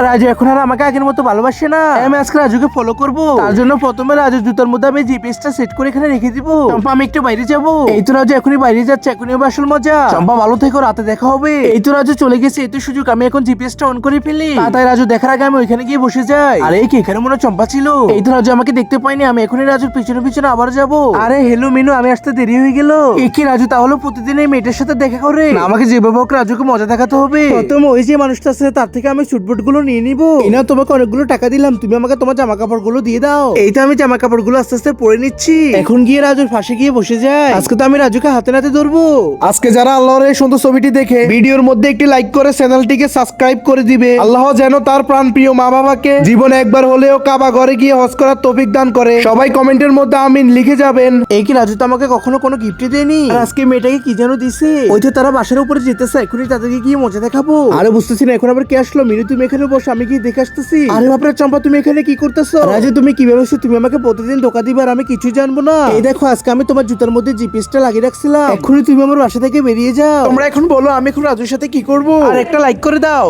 রাজু এখন আর আমাকে আগের মতো ভালোবাসে না। আমি আজকে রাজুকে ফলো করবো। তার জন্য প্রথমে রাজু জুতার মধ্যে আমি জিপিএসটা সেট করে এখানে রেখে দিব। চম্পা আমি একটু বাইরে যাবো। এই তো রাজু এখনই বাইরে যাচ্ছে, এখনই হবে আসল মজা। চম্পা ভালো থেকো, রাতে দেখা হবে। এই তো রাজু চলে গেছে, এই তো সুযোগ, আমি এখন জিপিএসটা অন করে ফেলি। তাই রাজু দেখার আগে আমি ওইখানে গিয়ে বসে যাই। আরে কি এখানে মনে হয় চম্পা ছিল। এই তো রাজু আমাকে দেখতে পাইনি, আমি এখনই রাজুর পিছনে পিছনে আবার যাবো। আরে হেলো মিনু, আমি আসতে দেরি হয়ে গেল। এ কি রাজু তাহলে প্রতিদিন এই মেয়েটার সাথে দেখা করে? না, আমাকে যেভাবে হোক রাজুকে মজা দেখাতে হবে। প্রথম ওই যে মানুষটা আছে তার থেকে আমি সুটবুট গুলো নিয়ে নিবো। না, তোমাকে অনেকগুলো টাকা দিলাম, তুমি আমাকে তোমার জামা কাপড় গুলো দিয়ে দাও। এই তো আমি জামা কাপড় গুলো আস্তে আস্তে পরে নিচ্ছি। এখন গিয়ে রাজুর পাশে গিয়ে বসে যায়। আজকে তো আমি রাজুকে হাতে নাতে ধরবো। আজকে যারা আল্লাহর এই সুন্দর ছবিটি দেখে ভিডিওর মধ্যে একটি লাইক করে চ্যানেলটিকে সাবস্ক্রাইব করে দিবে। আল্লাহ যেন তার প্রাণ প্রিয় মা বাবাকে জীবনে একবার হলেও কাবা ঘরে গিয়ে হজ করার তৌফিক দান করে। সবাই কমেন্টের মধ্যে আমিন লিখে যাবেন। এই কি রাজু তো আমাকে কখনো কোনো গিফট দেয়নি, আর আজকে মেয়েটাকে কি যেন দিছে। ওই তো তারা বাসার উপরে যেতেছে, এখনই তাদেরকে গিয়ে মজা দেখাবো। আরে বুঝতেছি না এখন আবার কে আসলো। মিনু তুমি এখানে বসো, আমি গিয়ে দেখে আসতেছি। আরে বাপরে চম্পা, তুমি এখানে কি করতেছো? রাজু তুমি কি ভেবেছো তুমি আমাকে প্রতিদিন ধোকা দিবে আর আমি কিছুই জানবো না? এই দেখো আজকে আমি তোমার জুতার মধ্যে জিপিএসটা লাগিয়ে রাখছিলাম, এখনই তুমি আমার বাসা থেকে বেরিয়ে যাও। তোমরা এখন বলো আমি এখন রাজুর সাথে কি করবো? আর একটা লাইক করে দাও।